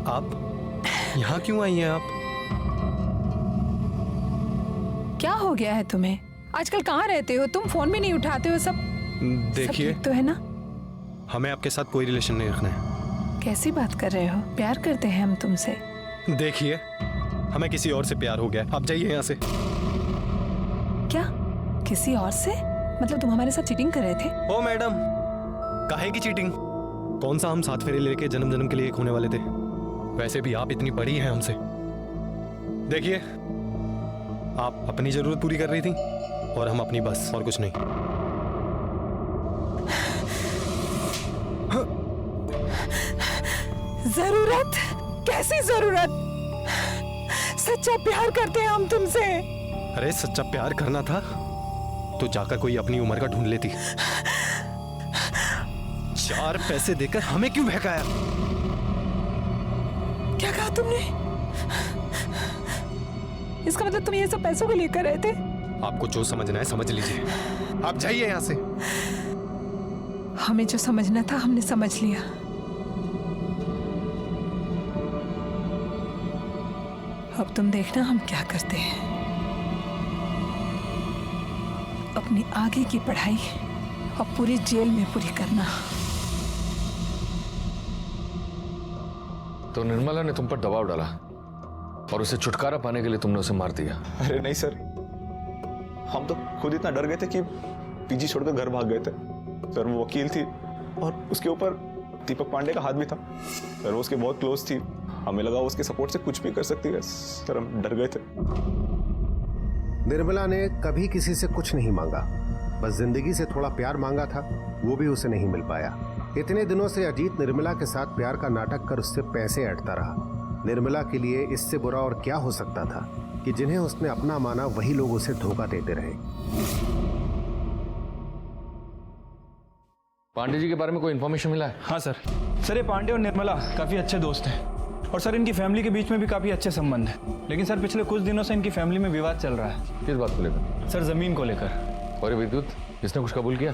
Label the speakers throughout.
Speaker 1: आप यहाँ क्यों आई हैं आप?
Speaker 2: क्या हो गया है तुम्हें? आजकल कहाँ रहते हो तुम? फोन भी नहीं उठाते हो। सब
Speaker 1: देखिए,
Speaker 2: तो है ना?
Speaker 1: हमें आपके साथ कोई रिलेशन नहीं रखना है।
Speaker 2: कैसी बात कर रहे हो? प्यार करते हैं हम तुमसे।
Speaker 1: देखिए, हमें किसी और से प्यार हो गया। आप जाइए यहाँ से।
Speaker 2: क्या? किसी और से? मतलब तुम हमारे साथ चीटिंग कर रहे थे?
Speaker 1: ओ मैडम, काहे की चीटिंग? कौन सा हम साथ फेरे लेके जन्म जन्म के लिए एक होने वाले थे? वैसे भी आप इतनी बड़ी हैं हमसे। देखिए, आप अपनी जरूरत पूरी कर रही थी और हम अपनी, बस, और कुछ नहीं।
Speaker 2: जरूरत? कैसी जरूरत? सच्चा प्यार करते हैं हम तुमसे।
Speaker 1: अरे सच्चा प्यार करना था तो जाकर कोई अपनी उम्र का ढूंढ लेती। 4 पैसे देकर हमें क्यों बहकाया?
Speaker 2: क्या कहा तुमने? इसका मतलब तुम ये सब पैसों को लेकर रहे थे?
Speaker 1: आपको जो समझना है समझ लीजिए। आप जाइए यहाँ से।
Speaker 2: हमें जो समझना था हमने समझ लिया। अब तुम देखना हम क्या करते हैं। अपनी आगे की पढ़ाई अब पूरी जेल में पूरी करना।
Speaker 3: तो निर्मला ने तुम पर दबाव डाला और उसे छुटकारा पाने के लिए तुमने उसे मार दिया?
Speaker 4: अरे नहीं सर, हम तो खुद इतना डर गए थे कि पीजी छोड़कर घर भाग गए थे। सर वो वकील थी और उसके ऊपर दीपक पांडे का हाथ भी था। सर वो उसके बहुत क्लोज थी। हमें लगा वो उसके सपोर्ट से कुछ भी कर सकती है। सर हम डर गए थे।
Speaker 5: निर्मला ने कभी किसी से कुछ नहीं मांगा, बस जिंदगी से थोड़ा प्यार मांगा था, वो भी उसे नहीं मिल पाया। इतने दिनों से अजीत निर्मला के साथ प्यार का नाटक कर उससे पैसे ऐंठता रहा। निर्मला के लिए इससे बुरा और क्या हो सकता था कि जिन्हें उसने अपना माना वही लोग उसे धोखा देते रहे।
Speaker 3: पांडे जी के बारे में कोई इन्फॉर्मेशन मिला है?
Speaker 6: हाँ सर। सर ये पांडे और निर्मला काफ़ी अच्छे दोस्त हैं और सर इनकी फैमिली के बीच में भी काफ़ी अच्छे संबंध हैं। लेकिन सर पिछले कुछ दिनों से इनकी फैमिली में विवाद चल रहा है।
Speaker 3: किस बात को लेकर?
Speaker 6: सर ज़मीन को लेकर।
Speaker 3: और विद्युत, इसने कुछ कबूल किया?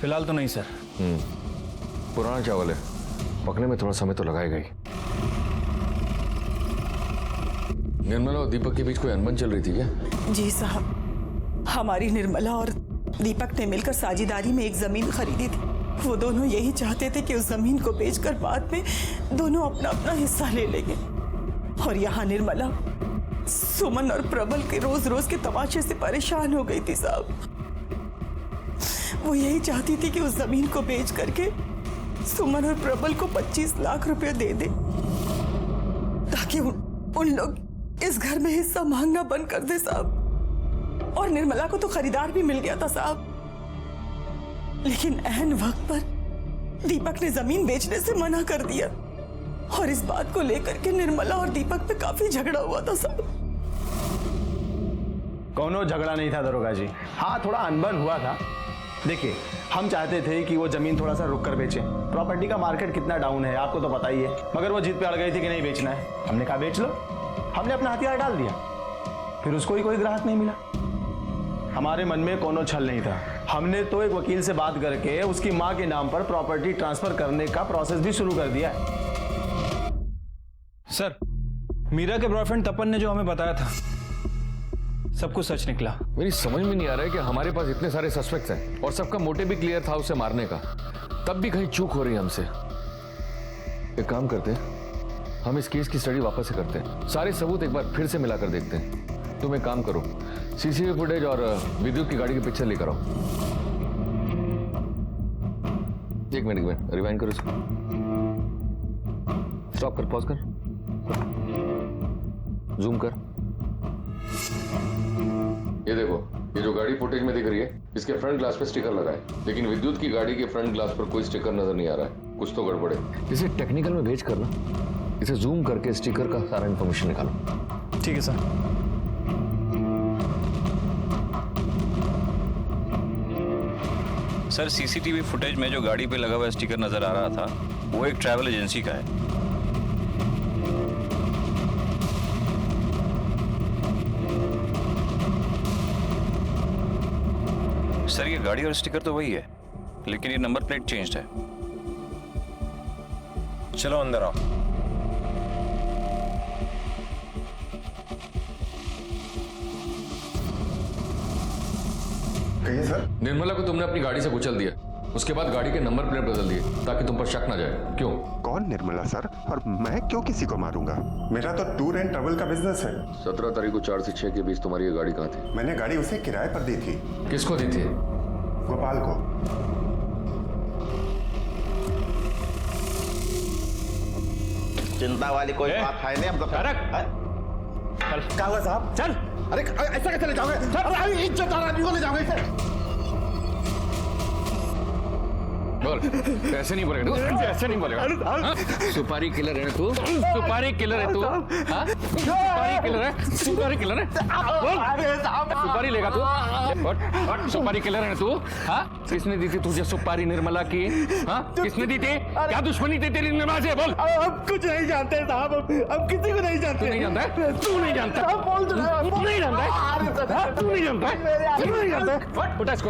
Speaker 6: फिलहाल तो नहीं सर।
Speaker 3: पुराना चावल है, पकने में थोड़ा समय तो लगाएगा ही। निर्मला और दीपक के बीच कोई अनबन चल रही थी क्या?
Speaker 7: जी साहब, हमारी निर्मला और दीपक ने मिलकर साझेदारी में एक जमीन खरीदी थी। वो दोनों यही चाहते थे कि उस जमीन को बेचकर बाद में दोनों अपना अपना हिस्सा ले लेंगे। और यहाँ निर्मला सुमन और प्रबल के रोज रोज के तमाशे से परेशान हो गई थी साहब। वो यही चाहती थी कि उस जमीन को बेच करके सुमन और प्रबल को 25 लाख रुपए दे दे ताकि उन लोग इस घर में हिस्सा मांगना बंद कर दे साहब। और निर्मला को तो खरीदार भी मिल गया था साहब, लेकिन ऐन वक्त पर दीपक ने जमीन बेचने से मना कर दिया। और इस बात को लेकर के निर्मला और दीपक पे काफी झगड़ा हुआ था साहब।
Speaker 8: कौनो झगड़ा नहीं था दरोगा जी। हाँ, थोड़ा अनबन हुआ था। देखिए, हम चाहते थे कि वो जमीन थोड़ा सा रुक कर बेचें। प्रॉपर्टी का मार्केट कितना डाउन है आपको तो पता ही है। मगर वो जिद पे अड़ गई थी कि नहीं बेचना है। हमने कहा बेच लो। हमने अपना हथियार डाल दिया, फिर उसको ही कोई ग्राहक नहीं मिला। हमारे मन में कोनो छल नहीं था। हमने तो एक वकील से बात करके उसकी माँ के नाम पर प्रॉपर्टी ट्रांसफर करने का प्रोसेस भी शुरू कर दिया है।
Speaker 6: सर, मीरा के बॉयफ्रेंड तपन ने जो हमें बताया था सब कुछ सच निकला।
Speaker 3: मेरी समझ में नहीं आ रहा है कि हमारे पास इतने सारे सस्पेक्ट्स हैं और सबका मोटिव भी क्लियर था उसे मारने का, तब भी कहीं चूक हो रही है हमसे। एक काम करते हैं, हम इस केस की स्टडी वापस से करते हैं, सारे सबूत एक बार फिर से मिलाकर देखते हैं। तुम एक काम करो, सीसीटीवी फुटेज और विद्युत की गाड़ी के पिक्चर लेकर आओ। एक मिनट रिवाइंड करो इसको। स्टॉप कर, पॉज कर, जूम कर। ये देखो, ये जो गाड़ी फुटेज में दिख रही है इसके फ्रंट ग्लास पे स्टिकर लगा है, लेकिन विद्युत की गाड़ी के फ्रंट ग्लास पर कोई स्टिकर नजर नहीं आ रहा है। कुछ तो गड़बड़ है। इसे टेक्निकल में भेज कर ना, इसे जूम करके स्टिकर का सारा इंफॉर्मेशन निकालो।
Speaker 6: ठीक है सर।
Speaker 9: सर, सीसीटीवी फुटेज में जो गाड़ी पे लगा हुआ स्टिकर नजर आ रहा था वो एक ट्रैवल एजेंसी का है। सर, ये गाड़ी और स्टिकर तो वही है, लेकिन ये नंबर प्लेट चेंज्ड है।
Speaker 10: चलो अंदर आओ।
Speaker 11: कहिए सर।
Speaker 3: निर्मला को तुमने अपनी गाड़ी से कुचल दिया, उसके बाद गाड़ी के नंबर प्लेट बदल दिए ताकि तुम पर शक ना जाए। क्यों?
Speaker 11: कौन निर्मला सर? और मैं क्यों किसी को मारूंगा? मेरा तो टूर एंड ट्रैवल का बिजनेस है।
Speaker 3: 17 तारीख को 4 से 6 के बीच तुम्हारी ये गाड़ी कहाँ थी?
Speaker 11: मैंने गाड़ी उसे किराए पर दी थी।
Speaker 3: किसको दी थी?
Speaker 11: गोपाल को।
Speaker 8: चिंता वाली कोई बात है नहीं। हम तो क्या हुआ साहब? चल। अरे ऐसा कैसे ले जाओगे? अरे इज्जतदार आदमी को ले जाओगे इसे?
Speaker 3: बोल, ऐसे नहीं बोलेगा, ऐसे नहीं बोलेगा। हाँ? सुपारी किलर है तू? सुपारी किलर है तू? हाँ? सुपारी किलर है? सुपारी किलर है? बोल, सुपारी लेगा तू? सुपारी किलर है तू? हाँ? किसने दी थी तुझे सुपारी निर्मला की? हाँ? किसने दी थी? क्या दुश्मनी थी तेरी निर्मला से? बोल।
Speaker 8: हम कुछ नहीं जानते साहब, हम किसी को नहीं जानते।
Speaker 3: तू नहीं जानता है? तू नहीं जानता? तू नहीं जानता है? तू नहीं जानता है? तू नहीं जानता है? उठा इसको।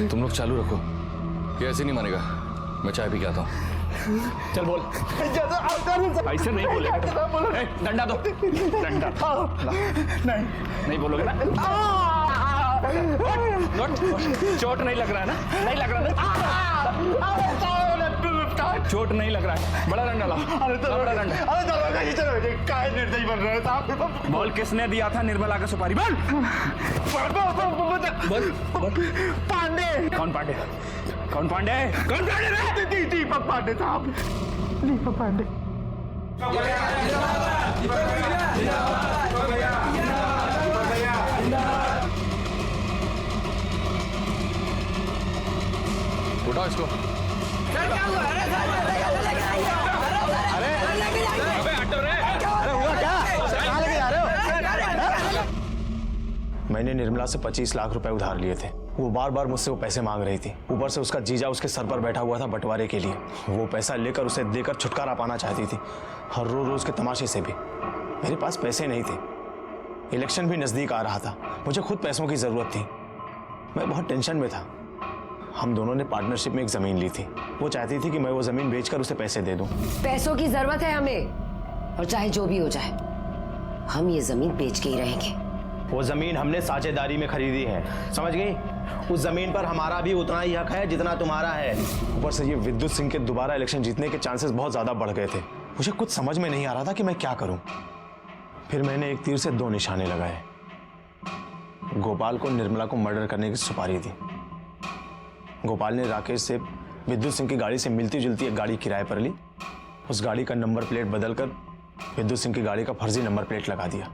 Speaker 3: तुम लोग चालू रखो, ये ऐसे नहीं मानेगा। मैं चाय पी के आता हूँ।
Speaker 8: चल बोल।
Speaker 6: ऐसे नहीं बोलेगा। डंडा दो, डंडा। नहीं बोलोगे ना? चोट नहीं लग रहा है ना? नहीं लग रहा ना? चोट नहीं लग रहा है? बड़ा डंडा लाओ। बड़ा डंडा।
Speaker 8: काय निर्दयी बन रहे साहब?
Speaker 6: बोल, किसने दिया था निर्मला का सुपारी? बोल। बोल।
Speaker 8: पांडे।
Speaker 6: कौन पांडे? कौन पांडे? कौन पांडे?
Speaker 8: दीपक पांडे साहब। दीपक पांडे।
Speaker 3: उठाओ इसको।
Speaker 8: मैंने निर्मला से 25 लाख रुपए उधार लिए थे। वो बार बार मुझसे वो पैसे मांग रही थी। ऊपर से उसका जीजा उसके सर पर बैठा हुआ था बंटवारे के लिए। वो पैसा लेकर उसे देकर छुटकारा पाना चाहती थी, हर रोज के तमाशे से भी। मेरे पास पैसे नहीं थे, इलेक्शन भी नजदीक आ रहा था, मुझे खुद पैसों की जरूरत थी। मैं बहुत टेंशन में था। हम दोनों ने पार्टनरशिप में एक जमीन ली थी। वो चाहती थी कि मैं वो जमीन बेचकर उसे पैसे दे दूं।
Speaker 12: पैसों की जरूरत है हमें, और चाहे जो भी हो जाए हम ये जमीन बेच के ही रहेंगे।
Speaker 8: वो जमीन हमने साझेदारी में खरीदी है, समझ गई? उस जमीन पर हमारा भी उतना ही हक है जितना तुम्हारा है। ऊपर से ये विद्युत सिंह के दोबारा इलेक्शन जीतने के चांसेस बहुत ज्यादा बढ़ गए थे। मुझे कुछ समझ में नहीं आ रहा था कि मैं क्या करूं। फिर मैंने एक तीर से 2 निशाने लगाए। गोपाल को निर्मला को मर्डर करने की सुपारी दी। गोपाल ने राकेश से विद्युत सिंह की गाड़ी से मिलती जुलती एक गाड़ी किराए पर ली। उस गाड़ी का नंबर प्लेट बदलकर विद्युत सिंह की गाड़ी का फर्जी नंबर प्लेट लगा दिया।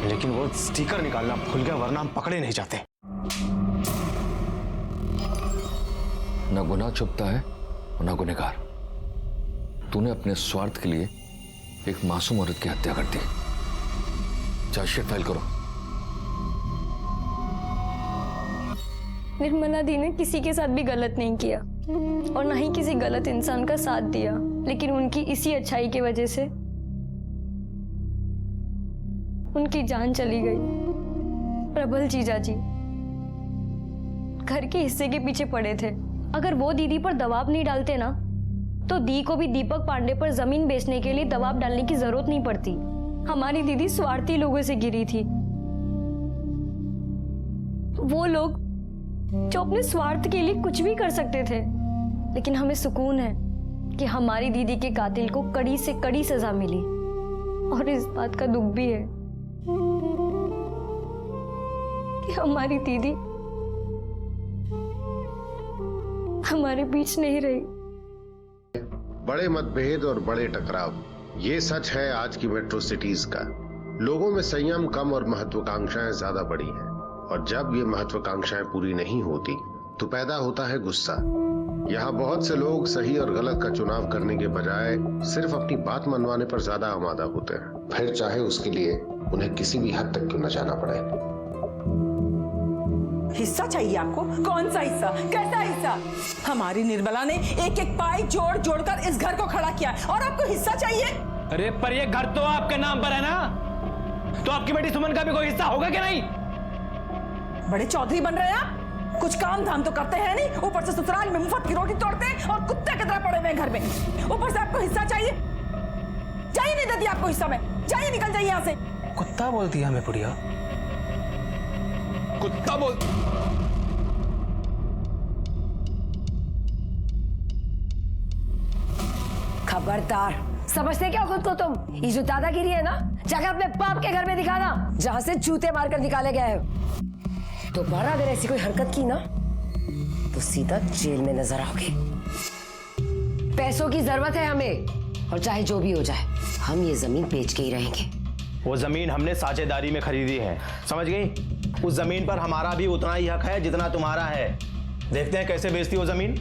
Speaker 8: लेकिन वो स्टिकर निकालना भूल गया, वरना हम पकड़े नहीं जाते।
Speaker 3: ना गुनाह छुपता है और ना गुनहगार। तूने अपने स्वार्थ के लिए एक मासूम औरत की हत्या कर दी। चार्जशीट फाइल करो।
Speaker 13: निर्मला दी ने किसी के साथ भी गलत नहीं किया और ना ही किसी गलत इंसान का साथ दिया, लेकिन उनकी इसी अच्छाई की वजह से उनकी जान चली गई। प्रबल जीजा जी घर के हिस्से के पीछे पड़े थे। अगर वो दीदी पर दबाव नहीं डालते ना, तो दी को भी दीपक पांडे पर जमीन बेचने के लिए दबाव डालने की जरूरत नहीं पड़ती। हमारी दीदी स्वार्थी लोगों से गिरी थी, वो लोग जो अपने स्वार्थ के लिए कुछ भी कर सकते थे। लेकिन हमें सुकून है कि हमारी दीदी के कातिल को कड़ी से कड़ी सजा मिली, और इस बात का दुख भी है कि हमारी दीदी हमारे बीच नहीं रही।
Speaker 5: बड़े मतभेद और बड़े टकराव, ये सच है आज की मेट्रो सिटीज का। लोगों में संयम कम और महत्वाकांक्षाएं ज्यादा बड़ी हैं, और जब ये महत्वाकांक्षाएं पूरी नहीं होती तो पैदा होता है गुस्सा। यहाँ बहुत से लोग सही और गलत का चुनाव करने के बजाय सिर्फ अपनी बात मनवाने पर ज्यादा आमादा होते हैं, फिर चाहे उसके लिए उन्हें किसी भी हद तक क्यों न जाना पड़े।
Speaker 7: हिस्सा चाहिए आपको? कौन सा हिस्सा? कैसा हिस्सा? हमारी निर्मला ने एक एक पाई जोड़ जोड़ कर इस घर को खड़ा किया और आपको हिस्सा चाहिए?
Speaker 6: अरे पर ये घर तो आपके नाम पर है ना, तो आपकी बेटी सुमन का भी कोई हिस्सा होगा क्या? नहीं।
Speaker 7: बड़े चौधरी बन रहे हैं आप, कुछ काम धाम तो करते हैं नहीं, ऊपर से ससुराल में मुफ्त की रोटी तोड़ते हैं और कुत्ते की तरह पड़े हुए हैं घर में। ऊपर से आपको हिस्सा चाहिए? जाइए, नहीं देती आपको हिस्सा में, जाइए, निकल जाइए यहाँ से।
Speaker 6: कुत्ता बोलती है हमें बुढ़िया? कुत्ता बोल?
Speaker 12: खबरदार, समझते क्या खुद को तुम? ये जो दादागिरी है ना, जाकर अपने बाप के घर में दिखाना, जहां से जूते मारकर निकाले गए हैं। दोबारा अगर ऐसी कोई हरकत की ना तो सीधा जेल में नजर आओगे। पैसों की जरूरत है हमें, और चाहे जो भी हो जाए हम ये जमीन बेच के ही रहेंगे।
Speaker 8: वो जमीन हमने साझेदारी में खरीदी है, समझ गई? उस जमीन पर हमारा भी उतना ही हक है जितना तुम्हारा है। देखते हैं कैसे बेचती हो जमीन।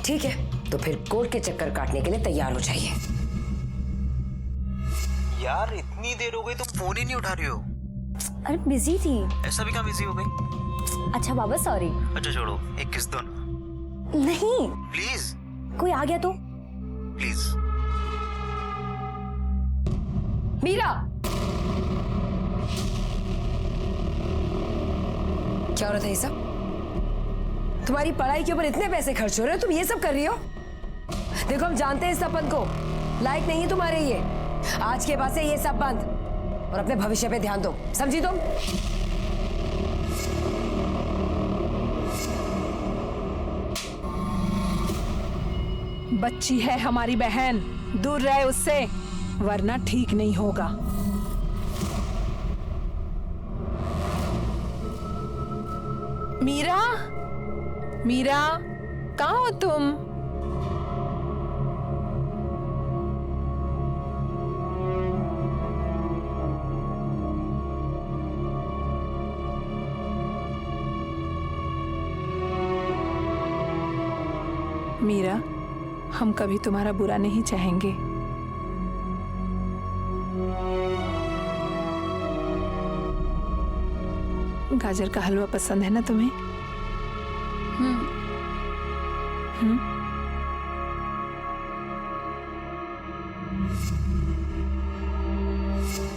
Speaker 12: ठीक है, तो फिर कोर्ट के चक्कर काटने के लिए तैयार हो जाइए।
Speaker 10: यार इतनी देर हो गई, तुम फोन ही नहीं उठा रही हो।
Speaker 13: अरे बिजी थी।
Speaker 10: ऐसा भी क्या बिजी हो गई?
Speaker 13: अच्छा बाबा सॉरी।
Speaker 10: अच्छा छोड़ो, एक किस दो ना।
Speaker 13: नहीं
Speaker 10: प्लीज।
Speaker 13: कोई आ गया तो?
Speaker 10: प्लीज।
Speaker 12: मीरा, क्या हो रहा था ये सब? तुम्हारी पढ़ाई के ऊपर इतने पैसे खर्च हो रहे हो, तुम ये सब कर रही हो? देखो हम जानते हैं इस सपन को, लायक नहीं है तुम्हारे ये। आज के बाद से ये सब बंद, और अपने भविष्य पे ध्यान दो, समझी तुम?
Speaker 2: बच्ची है हमारी बहन, दूर रहे उससे, वरना ठीक नहीं होगा। मीरा, मीरा, कहाँ हो तुम? मीरा, हम कभी तुम्हारा बुरा नहीं चाहेंगे। गाजर का हलवा पसंद है ना तुम्हें?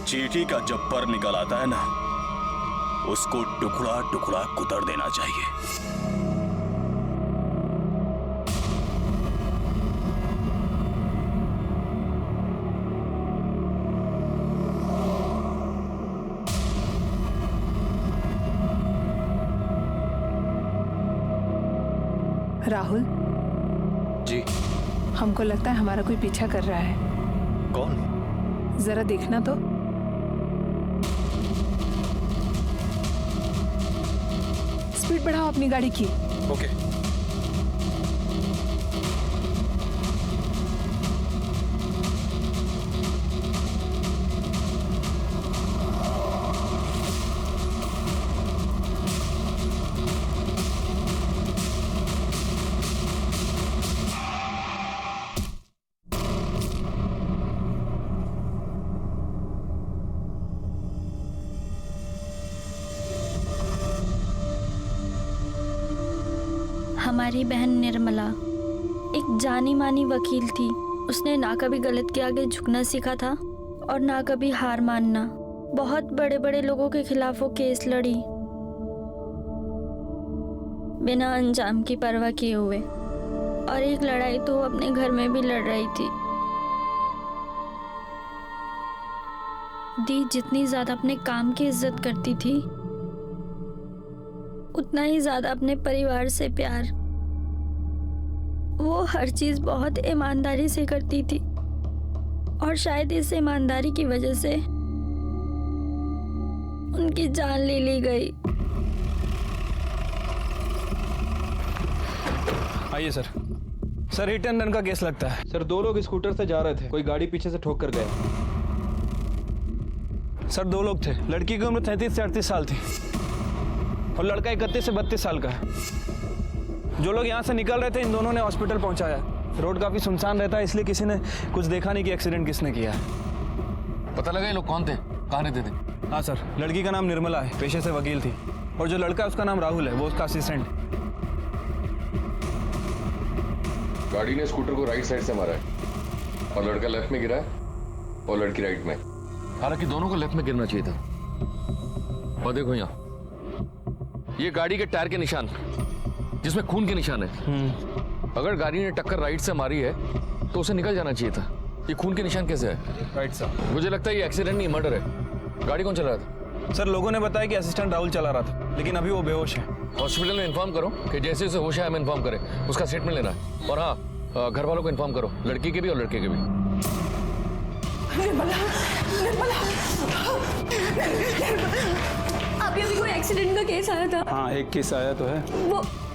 Speaker 14: चींटी का जब पर निकल आता है ना, उसको टुकड़ा टुकड़ा कुतर देना चाहिए।
Speaker 2: राहुल
Speaker 1: जी,
Speaker 2: हमको लगता है हमारा कोई पीछा कर रहा है।
Speaker 1: कौन?
Speaker 2: जरा देखना तो। स्पीड बढ़ाओ अपनी गाड़ी की।
Speaker 1: ओके।
Speaker 13: हमारी बहन निर्मला एक जानी मानी वकील थी। उसने ना कभी गलत के आगे झुकना सीखा था और ना कभी हार मानना। बहुत बड़े बड़े लोगों के खिलाफ वो केस लड़ी, बिना अंजाम की परवाह किए हुए। और एक लड़ाई तो अपने घर में भी लड़ रही थी। दी जितनी ज्यादा अपने काम की इज्जत करती थी, उतना ही ज्यादा अपने परिवार से प्यार। वो हर चीज बहुत ईमानदारी से करती थी और शायद इस ईमानदारी की वजह से उनकी जान ले ली गई।
Speaker 6: आइए sir. Sir hit and run का केस लगता है। सर 2 लोग स्कूटर से जा रहे थे, कोई गाड़ी पीछे से ठोक कर गए। सर 2 लोग थे, लड़की की उम्र 33 से 38 साल थी। और लड़का 31 से 32 साल का है। जो लोग यहाँ से निकल रहे थे इन दोनों ने हॉस्पिटल पहुँचाया। रोड काफ़ी सुनसान रहता है, इसलिए किसी ने कुछ देखा नहीं कि एक्सीडेंट किसने किया है।
Speaker 3: पता लगा ये लोग कौन थे, कहाँ रहते थे?
Speaker 6: हाँ सर, लड़की का नाम निर्मला है, पेशे से वकील थी, और जो लड़का है उसका नाम राहुल है, वो उसका असिस्टेंट।
Speaker 3: गाड़ी ने स्कूटर को राइट साइड से मारा है और लड़का लेफ्ट में गिरा है और लड़की राइट में। हालांकि दोनों को लेफ्ट में गिरना चाहिए था। और देखो यहाँ ये गाड़ी के टायर के निशान जिसमें खून के निशान है। अगर गाड़ी ने टक्कर राइट से मारी है तो उसे निकल जाना चाहिए था। ये खून के निशान कैसे है?
Speaker 6: Right sir.
Speaker 3: मुझे लगता है ये एक्सीडेंट नहीं, मर्डर है। गाड़ी कौन चला रहा था?
Speaker 6: सर, लोगों ने बताया कि असिस्टेंट राहुल चला रहा था, लेकिन अभी वो बेहोश है।
Speaker 3: हॉस्पिटल में इन्फॉर्म करो कि जैसे उसे होश है हमें इन्फॉर्म करें, उसका स्टेटमेंट लेना है। और हाँ, घर वालों को इन्फॉर्म करो, लड़की के भी और लड़के के भी।
Speaker 7: निर्मला, निर्मला,
Speaker 13: अभी अभी कोई एक्सीडेंट का केस आया था।
Speaker 6: हाँ, एक केस आया तो है।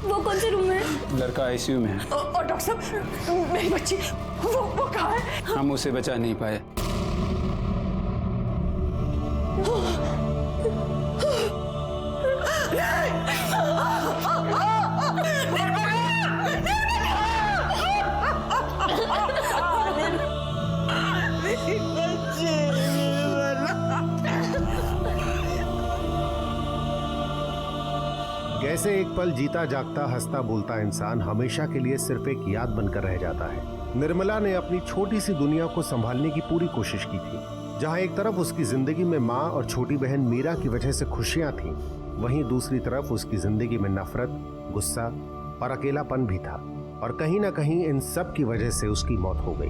Speaker 13: वो कौन से रूम में है?
Speaker 6: लड़का आईसीयू में है।
Speaker 7: और डॉक्टर साहब, मेरी बच्ची वो कहाँ है?
Speaker 6: हम उसे बचा नहीं पाए।
Speaker 5: कैसे एक पल जीता जागता हंसता बोलता इंसान हमेशा के लिए सिर्फ एक याद बनकर रह जाता है। निर्मला ने अपनी छोटी सी दुनिया को संभालने की पूरी कोशिश की थी। जहां एक तरफ उसकी जिंदगी में माँ और छोटी बहन मीरा की वजह से खुशियां थीं, वहीं दूसरी तरफ उसकी जिंदगी में नफरत, गुस्सा और अकेलापन भी था। और कहीं ना कहीं इन सब की वजह से उसकी मौत हो गई।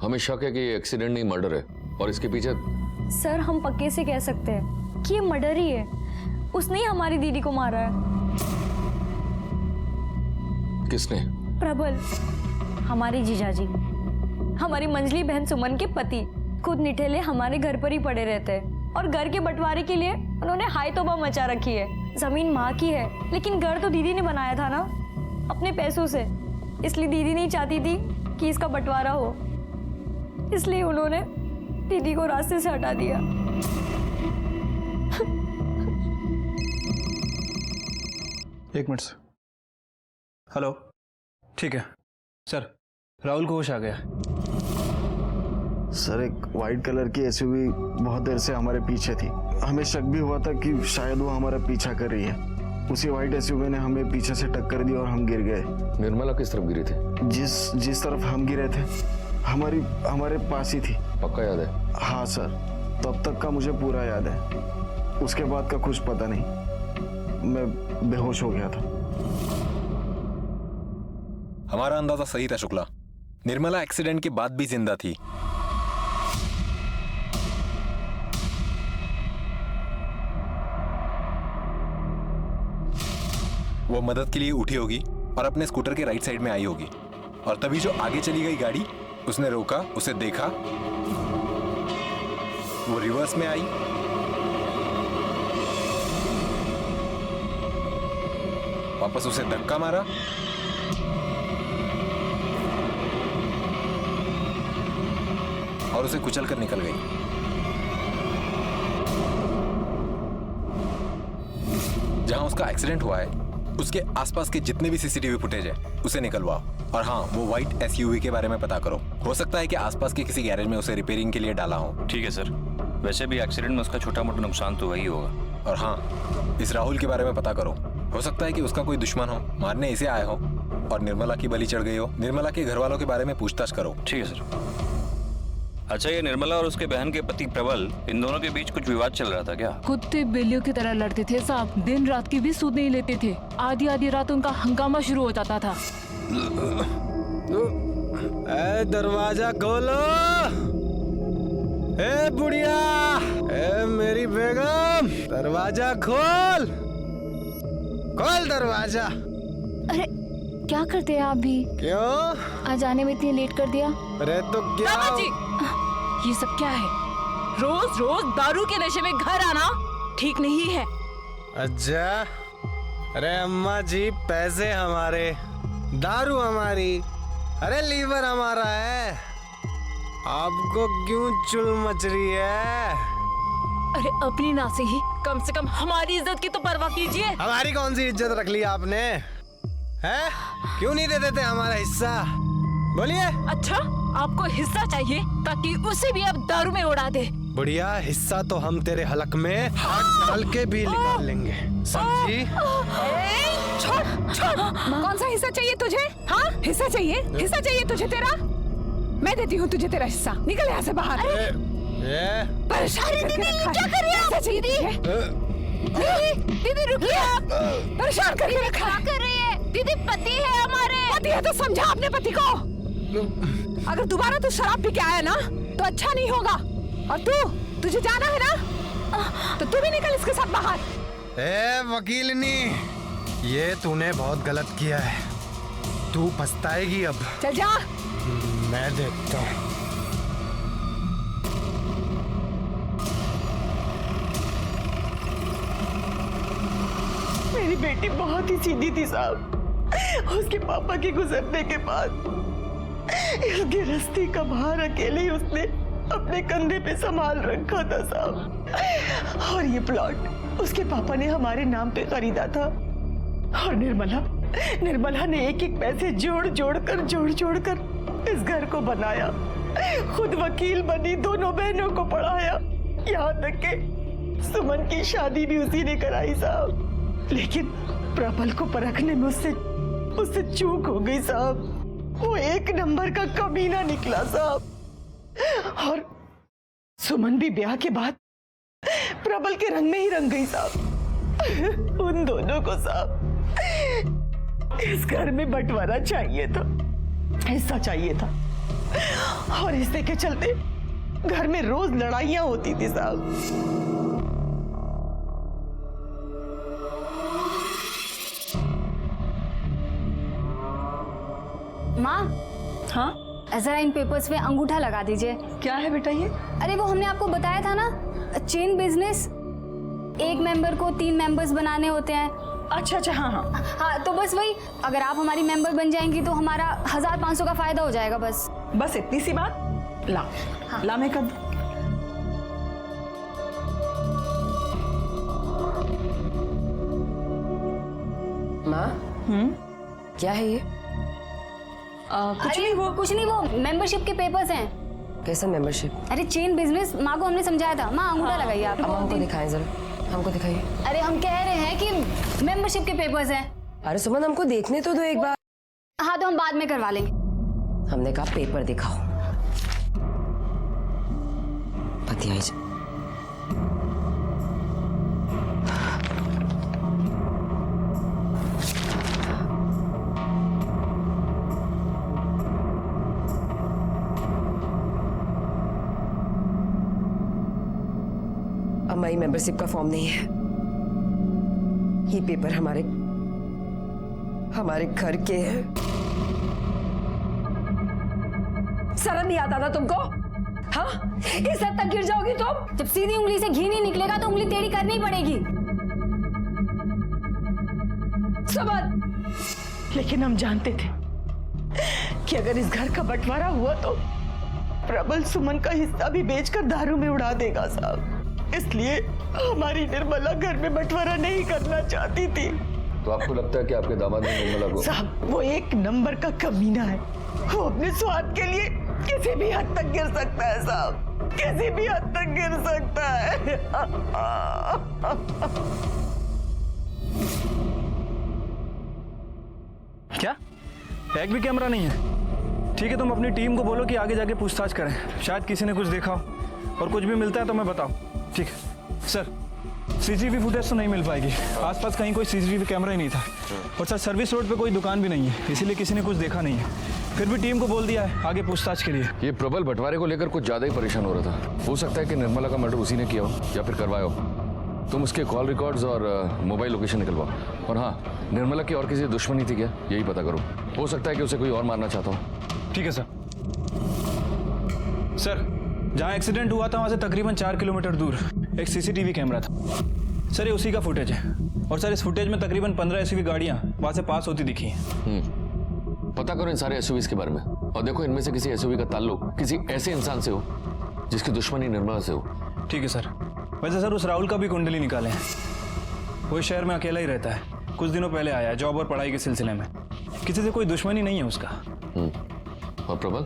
Speaker 3: हमें शक है कि ये एक्सीडेंट नहीं, मर्डर है। और इसके पीछे
Speaker 13: सर, हम पक्के से कह सकते हैं कि ये मर्डर ही है। उसने ही हमारी दीदी को मारा है।
Speaker 3: किसने?
Speaker 13: प्रबल, हमारी जीजाजी, हमारी मंजली बहन सुमन के पति। खुद निठेले हमारे घर पर ही पड़े रहते हैं और घर के बंटवारे के लिए उन्होंने हाय तौबा मचा रखी है। जमीन माँ की है, लेकिन घर तो दीदी ने बनाया था ना, अपने पैसों से। इसलिए दीदी नहीं चाहती थी कि इसका बंटवारा हो, इसलिए उन्होंने दीदी को रास्ते से हटा दिया।
Speaker 6: एक मिनट सर। हेलो, ठीक है सर, राहुल को होश आ गया।
Speaker 8: सर, एक वाइट कलर की एसयूवी बहुत देर से हमारे पीछे थी। हमें शक भी हुआ था कि शायद वो हमारा पीछा कर रही है। उसी वाइट एसयूवी ने हमें पीछे से टक्कर दी और हम गिर गए।
Speaker 3: निर्मला किस तरफ गिरी थी?
Speaker 8: जिस तरफ हम गिरे थे हमारे पास ही थी।
Speaker 3: पक्का याद है?
Speaker 8: हाँ सर, तब तक का मुझे पूरा याद है, उसके बाद का कुछ पता नहीं। मैं बेहोश हो गया था।
Speaker 1: हमारा अंदाजा सही था शुक्ला। निर्मला एक्सीडेंट के बाद भी जिंदा थी। वो मदद के लिए उठी होगी और अपने स्कूटर के राइट साइड में आई होगी, और तभी जो आगे चली गई गाड़ी, उसने रोका, उसे देखा, वो रिवर्स में आई, वापस उसे धक्का मारा, और उसे कुचलकर निकल गई। जहां उसका एक्सीडेंट हुआ है उसके आसपास के जितने भी सीसीटीवी फुटेज है उसे निकलवाओ। और हाँ, वो व्हाइट एसयूवी के बारे में पता करो। हो सकता है कि आसपास के किसी गैरेज में उसे रिपेयरिंग के लिए डाला हो।
Speaker 9: ठीक है सर। वैसे भी एक्सीडेंट में उसका छोटा मोटा नुकसान तो वही होगा।
Speaker 1: और हाँ, इस राहुल के बारे में पता करो। हो सकता है कि उसका कोई दुश्मन हो, मारने इसे आए हो और निर्मला की बलि चढ़ गई हो। निर्मला के घर वालों के बारे में पूछताछ करो।
Speaker 9: ठीक है सर। अच्छा, ये निर्मला और उसके बहन के पति प्रबल, इन दोनों के बीच कुछ विवाद चल रहा था क्या?
Speaker 2: कुत्ते बिल्लियों की तरह लड़ते थे साहब। दिन रात की भी सुध नहीं लेते थे। आधी आधी रात उनका हंगामा शुरू हो जाता था।
Speaker 1: ए दरवाजा खोलो। ए बुढ़िया, ए मेरी बेगम, दरवाजा खोल, खोल दरवाजा।
Speaker 2: अरे क्या करते हैं आप भी?
Speaker 1: क्यों?
Speaker 2: आज आने में इतनी लेट कर दिया?
Speaker 1: अरे तो क्या?
Speaker 2: ये सब क्या है? रोज रोज दारू के नशे में घर आना ठीक नहीं है।
Speaker 1: अच्छा, अरे अम्मा जी, पैसे हमारे, दारू हमारी, अरे लीवर हमारा है।
Speaker 15: आपको क्यों चुल मच रही है?
Speaker 2: अरे अपनी ना से ही कम से कम हमारी इज्जत की तो परवाह कीजिए।
Speaker 15: हमारी कौन सी इज्जत रख ली आपने? हैं? क्यों नहीं दे देते हमारा हिस्सा? बोलिए।
Speaker 2: अच्छा, आपको हिस्सा चाहिए ताकि उसे भी आप दारू में उड़ा दे।
Speaker 15: बढ़िया, हिस्सा तो हम तेरे हलक में हाथ डाल के भी निकाल लेंगे, समझी?
Speaker 12: छोड़ छोड़। कौन सा हिस्सा चाहिए तुझे? हाँ, हिस्सा चाहिए? हिस्सा चाहिए तुझे तेरा? मैं देती हूँ तुझे तेरा हिस्सा। निकल यहाँ से बाहर। परेशान करके रखा है। क्या कर रही है? हिस्सा चाहिए तुझे? दीदी रुकिए, परेशान करके रखा है। क्या कर रही है? दीदी पति है हमारे। पति है तो समझा अपने पति को। अगर दोबारा तू शराब पी के आया ना तो अच्छा नहीं होगा। और तुझे जाना है ना, तो तू भी निकल इसके साथ बाहर।
Speaker 15: वकीलनी, ये तूने बहुत गलत किया है। तू पछताएगी अब।
Speaker 12: चल जा।
Speaker 15: मैं देखता हूँ।
Speaker 7: मेरी बेटी बहुत ही सीधी थी साहब। उसके पापा के गुजरने के बाद इस गृहस्थी का भार अकेले ही उसने अपने कंधे पे संभाल रखा था साहब। और ये प्लॉट उसके पापा ने हमारे नाम पे खरीदा था। और निर्मला ने एक एक पैसे जोड़ जोड़ कर इस घर को बनाया। खुद वकील बनी, दोनों बहनों को पढ़ाया, यहाँ तक के सुमन की शादी भी उसी ने कराई साहब। लेकिन प्रबल को परखने में उससे चूक हो गई साहब। वो एक नंबर का कमीना निकला साहब। और सुमन भी ब्याह के बाद प्रबल के रंग में ही रंग गई साहब। उन दोनों को साहब इस घर में बंटवारा चाहिए था, हिस्सा चाहिए था। और हिस्से के चलते घर में रोज लड़ाइयां होती थी साहब।
Speaker 13: माँ।
Speaker 7: हाँ,
Speaker 13: जरा इन पेपर्स पे अंगूठा लगा दीजिए।
Speaker 7: क्या है बेटा ये?
Speaker 13: अरे वो हमने आपको बताया था ना, चेन बिजनेस, एक मेंबर को 3 मेंबर्स बनाने होते हैं।
Speaker 7: अच्छा, हाँ,
Speaker 13: तो बस वही, अगर आप हमारी मेंबर बन जाएंगी तो हमारा 1500 का फायदा हो जाएगा। बस
Speaker 7: इतनी सी बात। ला, हाँ। ला मैं कर दूं।
Speaker 12: माँ, क्या है ये?
Speaker 13: कुछ नहीं, वो मेंबरशिप के पेपर्स हैं।
Speaker 12: कैसा मेंबरशिप?
Speaker 13: अरे चेन बिजनेस, माँ को हमने समझाया था। माँ अंगूठा लगाइए आप।
Speaker 12: हमको दिखाएं जरा, हमको दिखाइए।
Speaker 13: अरे हम कह रहे हैं कि मेंबरशिप के पेपर्स हैं।
Speaker 12: अरे सुमन, हमको देखने तो दो एक बार।
Speaker 13: हाँ, तो हम बाद में करवा लेंगे।
Speaker 12: हमने कहा पेपर दिखाओ। पति आई जा। हमारी मेंबरशिप का फॉर्म नहीं है। ये पेपर हमारे घर के हैं। शर्म नहीं आता ना तुमको? हाँ, इस हद तक गिर जाओगी तुम?
Speaker 13: जब सीधी उंगली से घी नहीं निकलेगा तो उंगली टेढ़ी करनी पड़ेगी।
Speaker 7: समझ। लेकिन हम जानते थे कि अगर इस घर का बंटवारा हुआ तो प्रबल सुमन का हिस्सा भी बेचकर दारू में उड़ा देगा साहब। इसलिए हमारी निर्मला घर में बंटवारा नहीं करना चाहती थी।
Speaker 3: तो आपको लगता है कि आपके दामाद ने निर्मला को?
Speaker 7: साहब, वो एक नंबर का कमीना है। वो अपने स्वार्थ के लिए किसी भी हद तक गिर सकता है साहब, किसी भी हद तक गिर सकता है।
Speaker 6: क्या? एक भी कैमरा नहीं है? ठीक है, तुम अपनी टीम को बोलो कि आगे जाके पूछताछ करें। शायद किसी ने कुछ देखा हो, और कुछ भी मिलता है तो मैं बताऊं। ठीक है सर। सीसीटीवी फुटेज तो नहीं मिल पाएगी। आसपास कहीं कोई सीसीटीवी कैमरा ही नहीं था। और सर, सर्विस रोड पे कोई दुकान भी नहीं है, इसीलिए किसी ने कुछ देखा नहीं है। फिर भी टीम को बोल दिया है आगे पूछताछ के लिए।
Speaker 3: ये प्रबल बंटवारे को लेकर कुछ ज्यादा ही परेशान हो रहा था। हो सकता है कि निर्मला का मर्डर उसी ने किया हो या फिर करवाया हो। तुम उसके कॉल रिकॉर्ड्स और मोबाइल लोकेशन निकलवाओ। और हाँ, निर्मला की और किसी दुश्मनी थी क्या, यही पता करो। हो सकता है कि उसे कोई और मारना चाहता हो।
Speaker 6: ठीक है सर। सर, जहाँ एक्सीडेंट हुआ था वहाँ से तकरीबन 4 किलोमीटर दूर एक सीसीटीवी कैमरा था। सर, ये उसी का फुटेज है। और सर, इस फुटेज में तकरीबन 15 एसयूवी गाड़ियाँ वहाँ से पास होती दिखी हैं।
Speaker 3: पता करो इन सारे एसयूवीज के बारे में, और देखो इनमें से किसी एसयूवी का ताल्लुक किसी ऐसे इंसान से हो जिसकी दुश्मनी निर्मला से हो।
Speaker 6: ठीक है सर। वैसे सर उस राहुल का भी कुंडली निकाले हैं। वो शहर में अकेला ही रहता है, कुछ दिनों पहले आया है जॉब और पढ़ाई के सिलसिले में। किसी से कोई दुश्मनी नहीं है उसका।
Speaker 3: और प्रबल?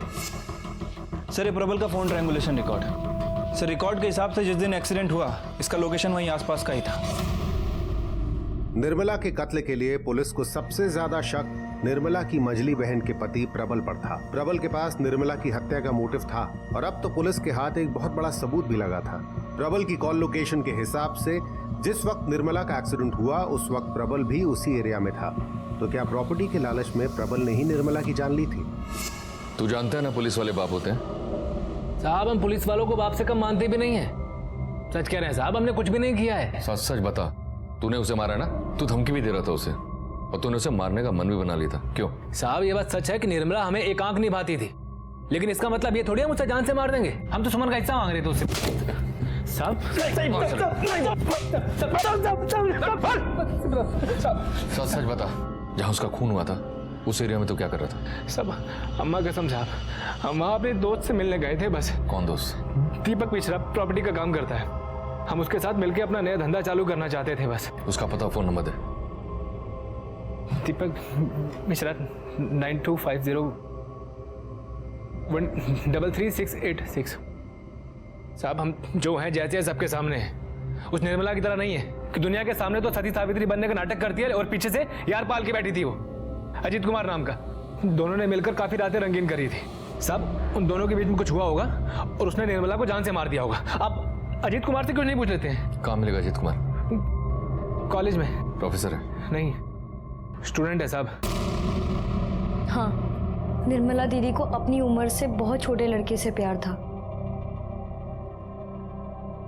Speaker 6: सर ये प्रबल का phone triangulation record. Sir record के हिसाब से जिस दिन एक्सीडेंट हुआ इसका लोकेशन वहीं आसपास का ही था।
Speaker 5: निर्मला के कत्ल के लिए पुलिस को सबसे ज्यादा शक निर्मला की मझली बहन के पति प्रबल पर था। प्रबल के पास निर्मला की हत्या का मोटिव था और अब तो पुलिस के हाथ एक बहुत बड़ा सबूत भी लगा था। प्रबल की कॉल लोकेशन के हिसाब से जिस वक्त निर्मला का एक्सीडेंट हुआ उस वक्त प्रबल भी उसी एरिया में था। तो क्या प्रॉपर्टी के लालच में प्रबल ने ही निर्मला की जान ली थी?
Speaker 3: तू जानता है ना पुलिस वाले बाप होते हैं।
Speaker 16: साहब हम पुलिस वालों को बाप से कम मानते भी नहीं है। सच कह रहे हैं साहब, हमने कुछ भी नहीं किया है।
Speaker 3: सच सच बता, तूने उसे मारा ना? तू धमकी भी दे रहा था उसे और तूने उसे मारने का मन भी बना लिया था, क्यों?
Speaker 16: साहब ये बात सच है कि निर्मला हमें एक आंख निभाती थी, लेकिन इसका मतलब ये थोड़ी हम उससे जान से मार देंगे। हम तो सुमन का हिस्सा मांग रहे थे उससे। साहब
Speaker 3: सच सच बता, जहाँ उसका खून हुआ था उस एरिया में तो क्या कर रहा था?
Speaker 16: सब अम्मा कसम साहब, हम वहाँ अपने दोस्त से मिलने गए थे बस।
Speaker 3: कौन दोस्त?
Speaker 16: दीपक मिश्रा, प्रॉपर्टी का काम करता है। हम उसके साथ मिलकर अपना नया धंधा चालू करना चाहते थे बस।
Speaker 3: उसका पता फोन नंबर दे।
Speaker 16: दीपक मिश्रा 9250133686। साहब हम जो हैं जैसे हैं सबके सामने हैं। उस निर्मला की तरह नहीं है कि दुनिया के सामने तो सती सावित्री बनने का नाटक करती है और पीछे से यार पाल के बैठी थी वो अजीत कुमार नाम का। दोनों ने मिलकर काफी रातें रंगीन करी थी। साहब उन दोनों के बीच में कुछ हुआ होगा और उसने निर्मला को जान से मार दिया होगा। आप अजीत कुमार से क्यों नहीं पूछ लेते हैं?
Speaker 3: कहाँ मिलेगा अजीत कुमार?
Speaker 16: कॉलेज में
Speaker 3: प्रोफेसर है?
Speaker 16: नहीं, स्टूडेंट है साहब।
Speaker 13: हाँ, निर्मला दीदी को अपनी उम्र से बहुत छोटे लड़के से प्यार था।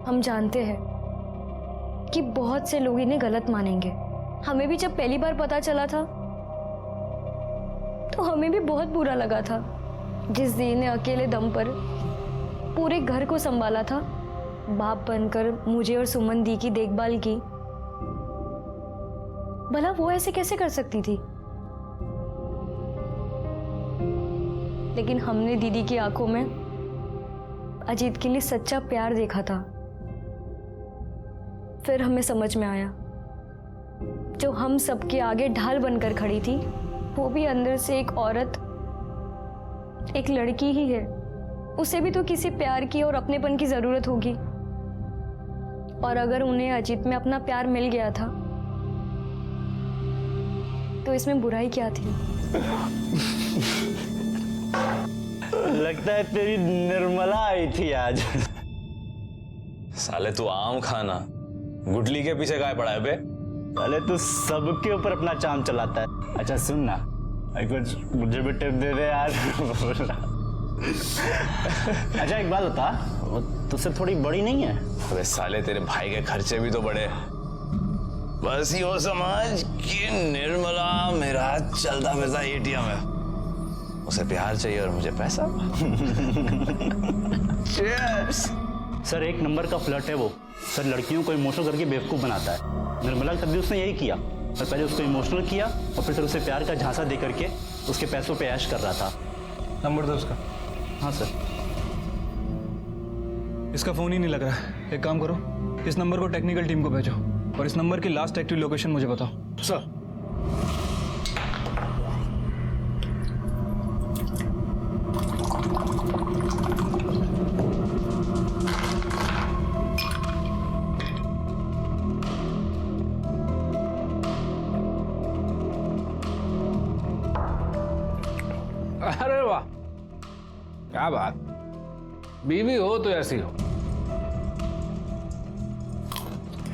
Speaker 13: हम जानते हैं कि बहुत से लोग इन्हें गलत मानेंगे। हमें भी जब पहली बार पता चला था तो हमें भी बहुत बुरा लगा था। जिस दीदी ने अकेले दम पर पूरे घर को संभाला था, बाप बनकर मुझे और सुमन दी की देखभाल की, भला वो ऐसे कैसे कर सकती थी? लेकिन हमने दीदी की आंखों में अजीत के लिए सच्चा प्यार देखा था। फिर हमें समझ में आया, जो हम सबके आगे ढाल बनकर खड़ी थी वो भी अंदर से एक औरत, एक लड़की ही है। उसे भी तो किसी प्यार की और अपनेपन की जरूरत होगी। और अगर उन्हें अजीत में अपना प्यार मिल गया था तो इसमें बुराई क्या थी?
Speaker 8: लगता है तेरी निर्मला आई थी आज।
Speaker 14: साले तू आम खाना गुटली के पीछे काय पड़ा है बे?
Speaker 8: साले तू सबके ऊपर अपना चाम चलाता है। अच्छा सुन ना, कुछ मुझे भी टिप दे दे यार। अच्छा एक बात बता, वो तुझसे थोड़ी बड़ी नहीं है?
Speaker 14: अबे साले तेरे भाई के खर्चे भी तो बड़े। बस यो समझ कि निर्मला मेरा चलता फिरता एटीएम है। उसे प्यार चाहिए और मुझे पैसा। Cheers!
Speaker 8: सर एक नंबर का फ्लर्ट है वो। सर लड़कियों को इमोशनल करके बेवकूफ बनाता है। निर्मला तब भी उसने यही किया। सर पहले उसको इमोशनल किया और फिर उसे प्यार का झांसा दे करके उसके पैसों पे ऐश कर रहा था।
Speaker 6: नंबर दो उसका।
Speaker 8: हाँ सर।
Speaker 6: इसका फोन ही नहीं लग रहा है। एक काम करो, इस नंबर को टेक्निकल टीम को भेजो और इस नंबर की लास्ट एक्टिव लोकेशन मुझे बताओ।
Speaker 1: सर
Speaker 16: अरे वाह, क्या बात। बीवी हो तो ऐसी हो।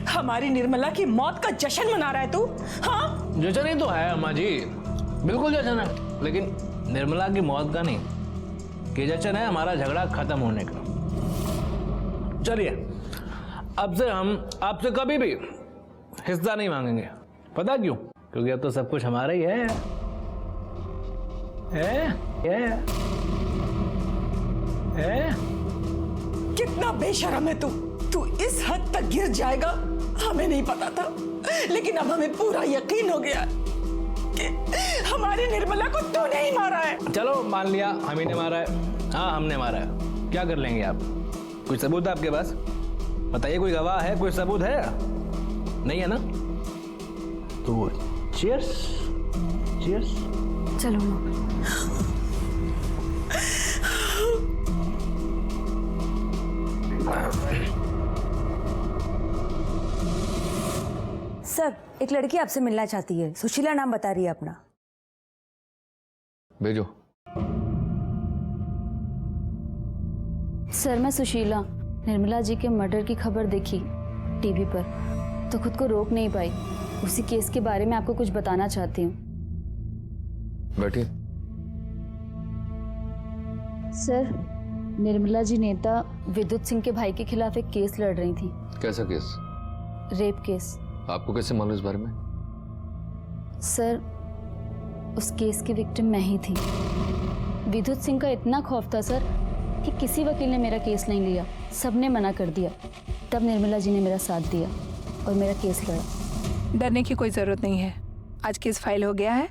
Speaker 7: हमारी निर्मला की मौत का जश्न मना रहा है तू? हाँ
Speaker 16: जश्न ही तो है अम्मा जी, बिल्कुल जश्न है, लेकिन निर्मला की मौत का नहीं, कि जश्न है हमारा झगड़ा खत्म होने का। चलिए अब से हम आपसे कभी भी हिस्सा नहीं मांगेंगे। पता क्यों? क्योंकि अब तो सब कुछ हमारा ही है।
Speaker 7: कितना बेशर्म है तू इस हद तक गिर जाएगा हमें नहीं पता था, लेकिन अब हमें पूरा यकीन हो गया कि हमारी निर्मला को तूने ही मारा है।
Speaker 16: चलो मान लिया हम ही ने मारा है। हाँ हमने मारा है। क्या कर लेंगे आप? कुछ सबूत है आपके पास? बताइए, कोई गवाह है, कोई सबूत है? नहीं है ना? तो चीयर्स। चीयर्स।
Speaker 13: चलो
Speaker 12: सर, एक लड़की आपसे मिलना चाहती है। सुशीला नाम बता रही है अपना।
Speaker 3: भेजो।
Speaker 13: सर, मैं सुशीला निर्मला जी के मर्डर की खबर देखी टीवी पर, तो खुद को रोक नहीं पाई। उसी केस के बारे में आपको कुछ बताना चाहती हूँ।
Speaker 3: बैठिए।
Speaker 13: सर, निर्मला जी नेता विद्युत सिंह के भाई के खिलाफ एक केस लड़ रही थी।
Speaker 3: कैसा केस?
Speaker 13: Rape case.
Speaker 3: आपको कैसे मालूम इस बारे में?
Speaker 13: सर, उस केस की विक्टिम मैं ही थी। विद्युत सिंह का इतना खौफ था सर कि किसी वकील ने मेरा केस नहीं लिया। सबने मना कर दिया। तब निर्मला जी ने मेरा साथ दिया और मेरा केस लड़ा।
Speaker 17: डरने की कोई जरूरत नहीं है। आज केस फाइल हो गया है,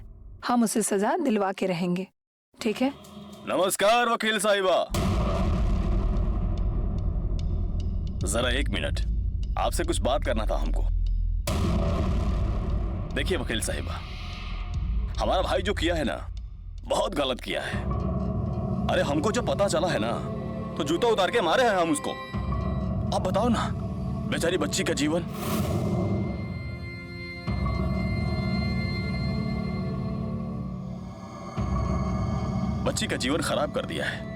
Speaker 17: हम उसे सजा दिलवा के रहेंगे, ठीक है?
Speaker 18: नमस्कार वकील साहिबा। जरा एक मिनट, आपसे कुछ बात करना था हमको। देखिए वकील साहिबा, हमारा भाई जो किया है ना, बहुत गलत किया है। अरे हमको जब पता चला है ना, तो जूता उतार के मारे हैं हम उसको। अब बताओ ना, बेचारी बच्ची का जीवन। बच्ची का जीवन खराब कर दिया है।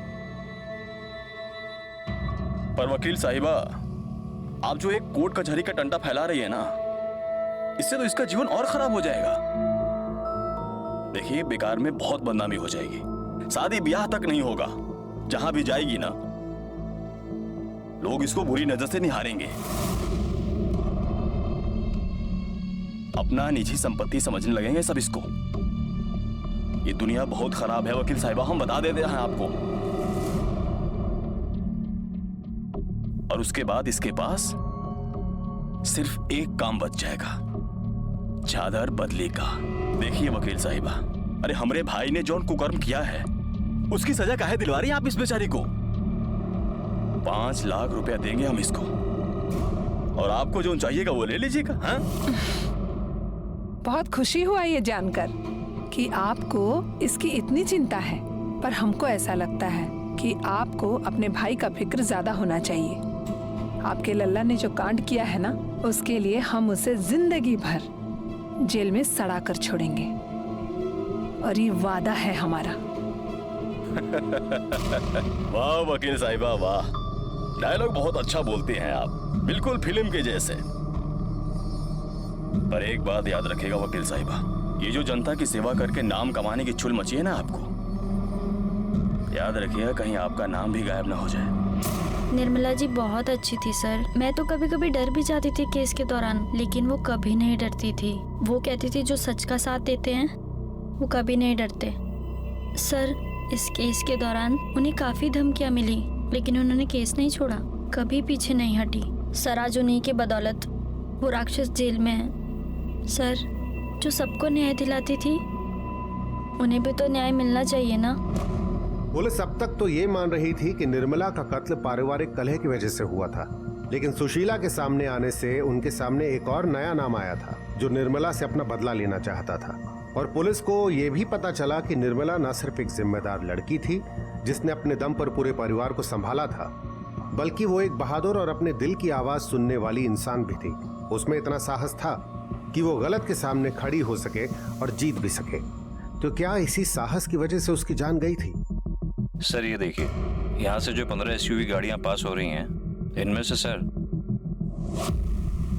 Speaker 18: पर वकील साहिबा, आप जो एक कोर्ट कचहरी का टंटा फैला रही है ना, इससे तो इसका जीवन और खराब हो जाएगा। देखिए, बेकार में बहुत बदनामी हो जाएगी। शादी ब्याह तक नहीं होगा। जहां भी जाएगी ना, लोग इसको बुरी नजर से निहारेंगे। अपना निजी संपत्ति समझने लगेंगे सब इसको। ये दुनिया बहुत खराब है वकील साहिबा, हम बता देते हैं आपको। और उसके बाद इसके पास सिर्फ एक काम बच जाएगा, चादर बदली का। देखिए वकील साहिबा, अरे हमरे भाई ने जो कुकर्म किया है, उसकी सजा काहे दिलवा रही हैं आप इस बेचारी को? 5 लाख रुपया देंगे हम इसको, और आपको जो चाहिएगा वो ले लीजिएगा। हाँ?
Speaker 17: बहुत खुशी हुआ ये जानकर कि आपको इसकी इतनी चिंता है, पर हमको ऐसा लगता है कि आपको अपने भाई का फिक्र ज्यादा होना चाहिए। आपके लल्ला ने जो कांड किया है ना, उसके लिए हम उसे जिंदगी भर जेल में सड़ा कर छोड़ेंगे, और ये वादा है हमारा।
Speaker 18: वाह वकील साहिबा वाह, डायलॉग बहुत अच्छा बोलती हैं आप, बिल्कुल फिल्म के जैसे। पर एक बात याद रखिएगा वकील साहिबा, ये जो जनता की सेवा करके नाम कमाने की चुल मची है ना आपको, याद रखिएगा कहीं आपका नाम भी गायब ना हो जाए।
Speaker 13: निर्मला जी बहुत अच्छी थी सर। मैं तो कभी कभी डर भी जाती थी केस के दौरान, लेकिन वो कभी नहीं डरती थी। वो कहती थी जो सच का साथ देते हैं वो कभी नहीं डरते। सर, इस केस के दौरान उन्हें काफ़ी धमकियाँ मिली, लेकिन उन्होंने केस नहीं छोड़ा, कभी पीछे नहीं हटी। सर, आज उन्हीं की बदौलत वो राक्षस जेल में है। सर, जो सबको न्याय दिलाती थी, उन्हें भी तो न्याय मिलना चाहिए ना।
Speaker 5: पुलिस अब तक तो ये मान रही थी कि निर्मला का कत्ल पारिवारिक कलह की वजह से हुआ था, लेकिन सुशीला के सामने आने से उनके सामने एक और नया नाम आया था जो निर्मला से अपना बदला लेना चाहता था। और पुलिस को यह भी पता चला कि निर्मला न सिर्फ एक जिम्मेदार लड़की थी जिसने अपने दम पर पूरे परिवार को संभाला था, बल्कि वो एक बहादुर और अपने दिल की आवाज सुनने वाली इंसान भी थी। उसमें इतना साहस था कि वो गलत के सामने खड़ी हो सके और जीत भी सके। तो क्या इसी साहस की वजह से उसकी जान गई थी?
Speaker 9: सर ये देखिए, यहाँ से जो 15 SUV गाड़ियां पास हो रही हैं, इनमें से सर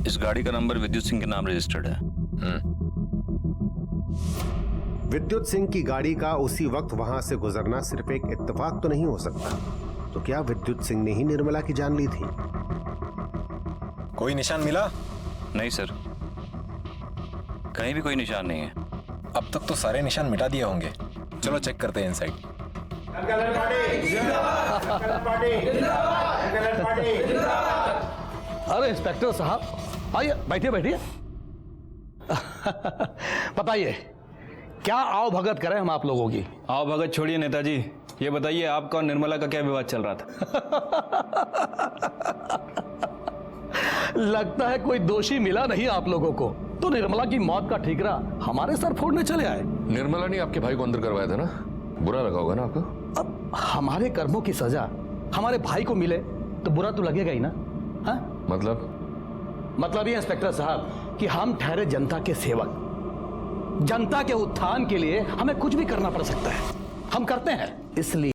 Speaker 9: इस गाड़ी का नंबर विद्युत सिंह के नाम रजिस्टर्ड है।
Speaker 5: विद्युत सिंह की गाड़ी का उसी वक्त वहां से गुजरना सिर्फ एक इत्तेफाक तो नहीं हो सकता। तो क्या विद्युत सिंह ने ही निर्मला की जान ली थी?
Speaker 1: कोई निशान मिला?
Speaker 9: नहीं सर, कहीं भी कोई निशान नहीं है।
Speaker 1: अब तक तो सारे निशान मिटा दिए होंगे। चलो चेक करते हैं इनसाइड।
Speaker 6: अरे इंस्पेक्टर साहब, आइए बैठिए बैठिए। बताइए
Speaker 8: क्या आओ भगत करें हम आप लोगों की?
Speaker 6: आओ भगत छोड़िए नेताजी, ये बताइए आपका और निर्मला का क्या विवाद चल रहा था?
Speaker 8: लगता है कोई दोषी मिला नहीं आप लोगों को, तो निर्मला की मौत का ठीकरा हमारे सर फोड़ने चले आए।
Speaker 3: निर्मला ने आपके भाई को अंदर करवाया था ना, बुरा लगा होगा ना आपको?
Speaker 8: अब हमारे कर्मों की सजा हमारे भाई को मिले तो बुरा तो लगेगा ही ना। हाँ? मतलब ये इंस्पेक्टर साहब कि हम ठहरे जनता के सेवक, जनता के उत्थान के लिए हमें कुछ भी करना पड़ सकता है, हम करते हैं। इसलिए